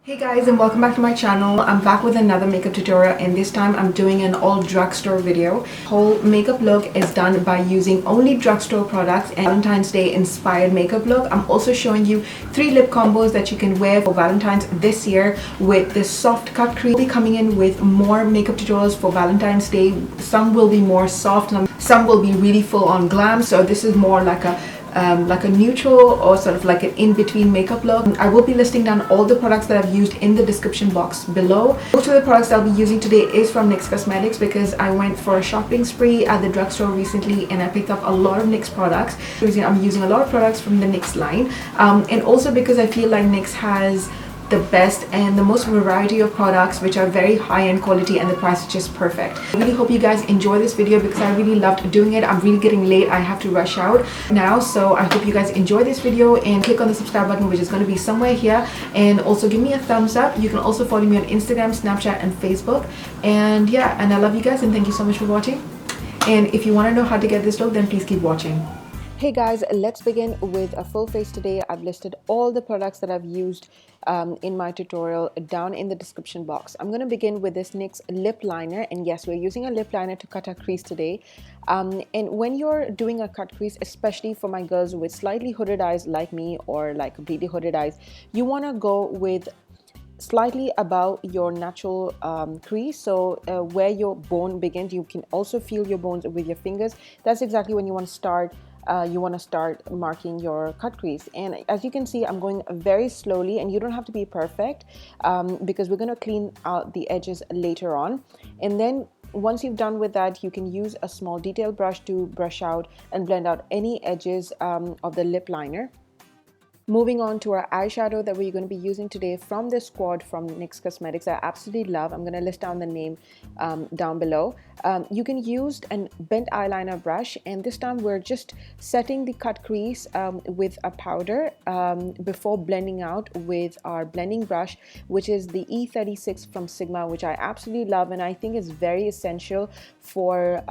Hey guys, and welcome back to my channel. I'm back with another makeup tutorial, and this time I'm doing an all drugstore video. Whole makeup look is done by using only drugstore products and Valentine's Day inspired makeup look. I'm also showing you 3 lip combos that you can wear for Valentine's this year with this soft cut crease. I'll be coming in with more makeup tutorials for Valentine's Day. Some will be more soft, some will be really full on glam, so this is more like a neutral or sort of like an in-between makeup look. I will be listing down all the products that I've used in the description box below. Most of the products I'll be using today is from NYX Cosmetics because I went for a shopping spree at the drugstore recently and I picked up a lot of NYX products. I'm using a lot of products from the NYX line, and also because I feel like NYX has the best and the most variety of products which are very high-end quality and the price is just perfect. I really hope you guys enjoy this video because I really loved doing it. I'm really getting late. I have to rush out now, so I hope you guys enjoy this video and click on the subscribe button, which is going to be somewhere here, and also give me a thumbs up. You can also follow me on Instagram, Snapchat and Facebook. And yeah, and I love you guys and thank you so much for watching. And if you want to know how to get this look, then please keep watching. Hey guys, let's begin with a full face today. I've listed all the products that I've used in my tutorial down in the description box. I'm going to begin with this NYX lip liner, and yes, we're using a lip liner to cut our crease today. And when you're doing a cut crease, especially for my girls with slightly hooded eyes like me or like completely hooded eyes, you want to go with slightly above your natural crease, so where your bone begins, you can also feel your bones with your fingers. That's exactly when you want to start. You want to start marking your cut crease, and as you can see, I'm going very slowly, and you don't have to be perfect because we're going to clean out the edges later on. And then once you've done with that, you can use a small detail brush to brush out and blend out any edges of the lip liner. Moving on to our eyeshadow that we're going to be using today from this squad from NYX Cosmetics. I absolutely love. I'm going to list down the name down below. You can use a bent eyeliner brush, and this time we're just setting the cut crease with a powder before blending out with our blending brush, which is the E36 from Sigma, which I absolutely love, and I think is very essential for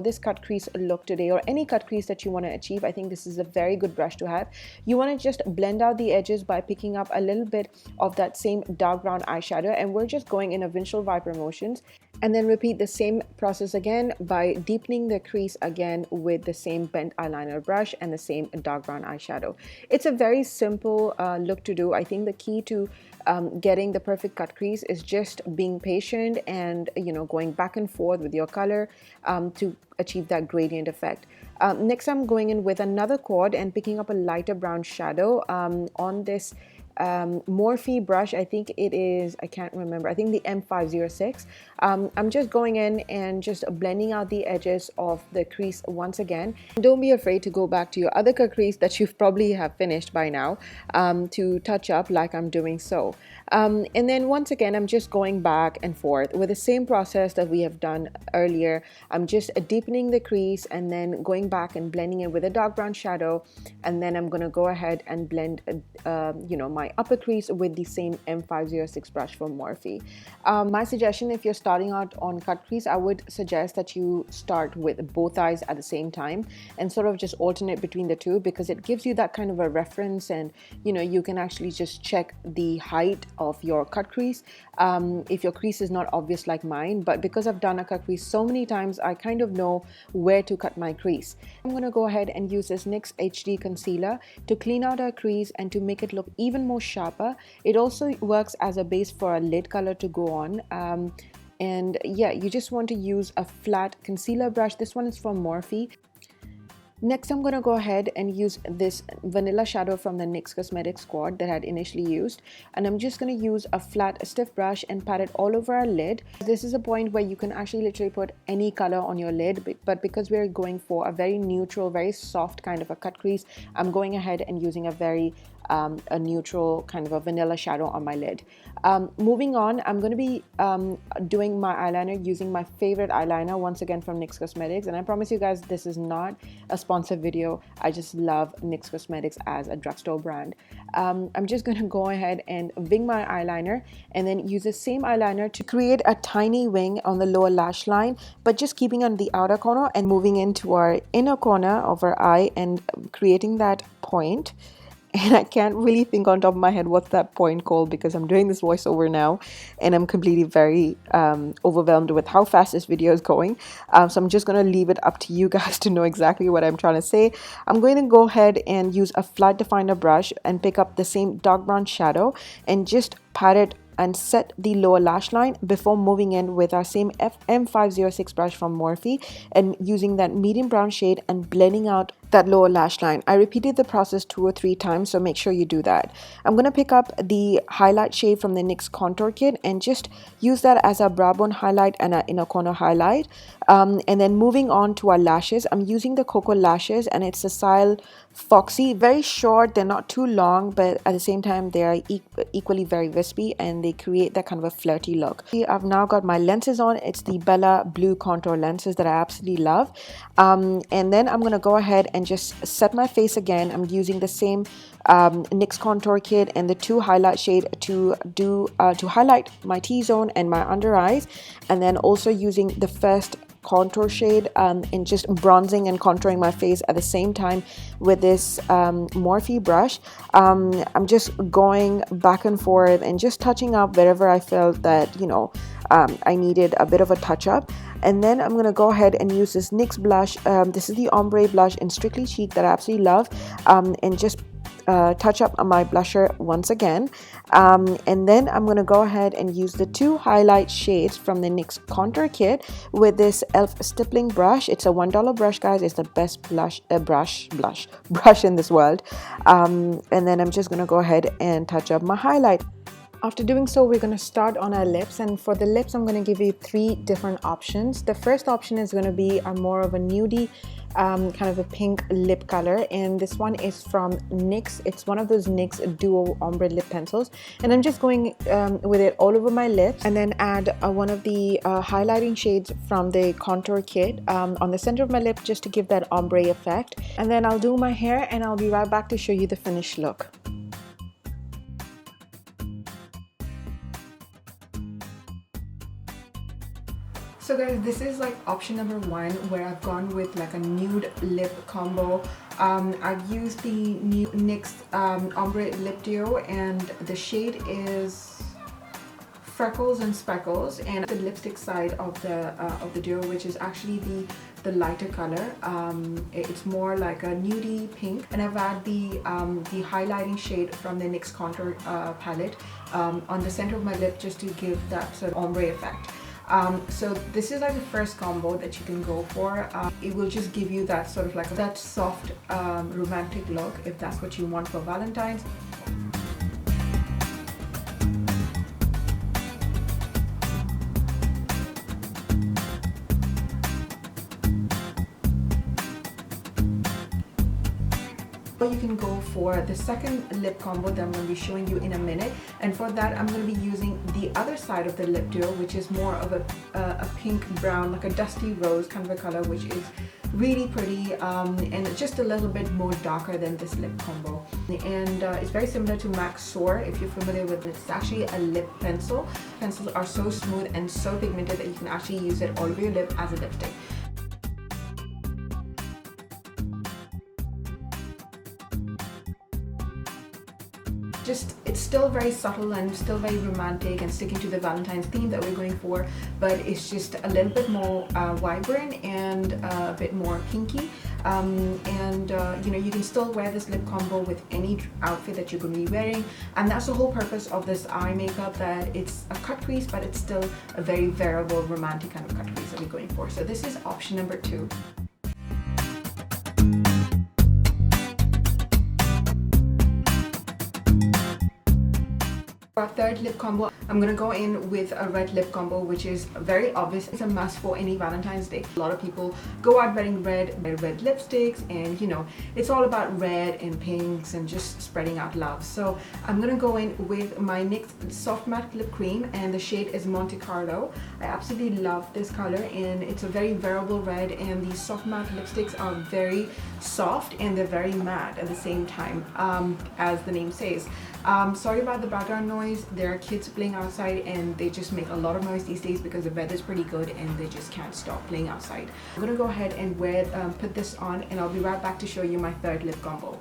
this cut crease look today, or any cut crease that you want to achieve. I think this is a very good brush to have. You want to just blend out the edges by picking up a little bit of that same dark brown eyeshadow, and we're just going in a windshield wiper motions, and then repeat the same process again by deepening the crease again with the same bent eyeliner brush and the same dark brown eyeshadow. It's a very simple look to do. I think the key to getting the perfect cut crease is just being patient and going back and forth with your color to achieve that gradient effect. Next, I'm going in with another quad and picking up a lighter brown shadow on this Morphe brush. I think it is, I can't remember, I think the M506. I'm just going in and just blending out the edges of the crease once again. Don't be afraid to go back to your other cut crease that you've probably have finished by now to touch up like I'm doing so. And then once again, I'm just going back and forth with the same process that we have done earlier. I'm just deepening the crease and then going back and blending it with a dark brown shadow, and then I'm going to go ahead and blend my upper crease with the same M506 brush from Morphe. My suggestion, if you're starting out on cut crease, I would suggest that you start with both eyes at the same time and sort of just alternate between the two, because it gives you that kind of a reference, and you can actually just check the height of your cut crease if your crease is not obvious like mine. But because I've done a cut crease so many times, I kind of know where to cut my crease. I'm going to go ahead and use this NYX HD concealer to clean out our crease and to make it look even more sharper. It also works as a base for a lid color to go on. And yeah, you just want to use a flat concealer brush. This one is from Morphe. Next, I'm going to go ahead and use this vanilla shadow from the NYX Cosmetics squad that I had initially used, and I'm just going to use a flat stiff brush and pat it all over our lid. This is a point where you can actually literally put any color on your lid, but because we're going for a very neutral, very soft kind of a cut crease, I'm going ahead and using a very a neutral kind of a vanilla shadow on my lid. Moving on, I'm going to be doing my eyeliner using my favorite eyeliner once again from NYX Cosmetics, and I promise you guys this is not a sponsored video. I just love NYX Cosmetics as a drugstore brand. I'm just going to go ahead and wing my eyeliner and then use the same eyeliner to create a tiny wing on the lower lash line, but just keeping on the outer corner and moving into our inner corner of our eye and creating that point. and I can't really think on top of my head what's that point called, because I'm doing this voiceover now and I'm completely very overwhelmed with how fast this video is going. So I'm just going to leave it up to you guys to know exactly what I'm trying to say. I'm going to go ahead and use a flat definer brush and pick up the same dark brown shadow and just pat it and set the lower lash line before moving in with our same M506 brush from Morphe and using that medium brown shade and blending out that lower lash line. I repeated the process 2 or 3 times, so make sure you do that. I'm going to pick up the highlight shade from the NYX contour kit and just use that as a brow bone highlight and an inner corner highlight. And then moving on to our lashes, I'm using the Koko lashes and it's the style Foxy. Very short, they're not too long, but at the same time they are equally very wispy and they create that kind of a flirty look. I've now got my lenses on. It's the Bella blue contour lenses that I absolutely love. And then I'm going to go ahead and just set my face again. I'm using the same NYX contour kit and the 2 highlight shade to highlight my T-zone and my under eyes, and then also using the first contour shade and just bronzing and contouring my face at the same time with this Morphe brush. I'm just going back and forth and just touching up wherever I felt that, you know, I needed a bit of a touch up. And then I'm going to go ahead and use this NYX blush. This is the Ombre blush in Strictly Chic that I absolutely love, and just touch up on my blusher once again. And then I'm going to go ahead and use the 2 highlight shades from the NYX contour kit with this e.l.f. stippling brush. It's a $1 brush, guys. It's the best brush in this world. And then I'm just going to go ahead and touch up my highlight. After doing so, we're going to start on our lips, and for the lips I'm going to give you 3 different options. The first option is going to be a more of a nudie kind of a pink lip color, and this one is from NYX. It's one of those NYX duo ombre lip pencils, and I'm just going with it all over my lips, and then add one of the highlighting shades from the contour kit on the center of my lip just to give that ombre effect. And then I'll do my hair and I'll be right back to show you the finished look. So guys, this is like option number 1, where I've gone with like a nude lip combo. I've used the new NYX Ombre Lip Duo, and the shade is Freckles and Speckles, and the lipstick side of the duo, which is actually the lighter color. It's more like a nudie pink, and I've had the highlighting shade from the NYX contour palette on the center of my lip just to give that sort of ombre effect. So this is like the first combo that you can go for. It will just give you that sort of like that soft romantic look if that's what you want for Valentine's. Or you can go for the second lip combo that I'm going to be showing you in a minute, and for that I'm going to be using the other side of the lip duo, which is more of a pink brown, like a dusty rose kind of a color, which is really pretty and just a little bit more darker than this lip combo. And it's very similar to MAC Soar, if you're familiar with it. It's actually a lip pencil. Pencils are so smooth and so pigmented that you can actually use it all over your lip as a lipstick. It's still very subtle and still very romantic and sticking to the Valentine's theme that we're going for, but it's just a little bit more vibrant and a bit more pinky. You know, you can still wear this lip combo with any outfit that you're going to be wearing, and that's the whole purpose of this eye makeup, that it's a cut crease but it's still a very wearable romantic kind of cut crease that we're going for. So this is option number 2. For our third lip combo, I'm going to go in with a red lip combo, which is very obvious. It's a must for any Valentine's Day. A lot of people go out wearing red lipsticks, and you know, it's all about red and pinks and just spreading out love. So I'm going to go in with my NYX Soft Matte Lip Cream, and the shade is Monte Carlo. I absolutely love this color, and it's a very wearable red, and these soft matte lipsticks are very soft and they're very matte at the same time, as the name says. Sorry about the background noise. There are kids playing outside and they just make a lot of noise these days because the weather's pretty good and they just can't stop playing outside. I'm gonna go ahead and put this on, and I'll be right back to show you my third lip combo.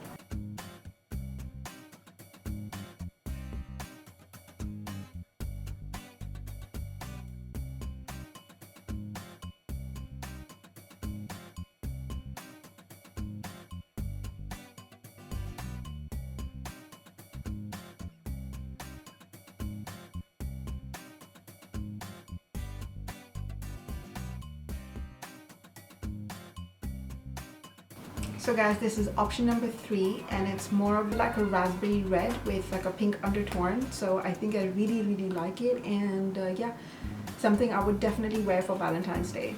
So guys, this is option number 3 and it's more of like a raspberry red with like a pink undertone. So I think I really like it, and yeah, something I would definitely wear for Valentine's Day.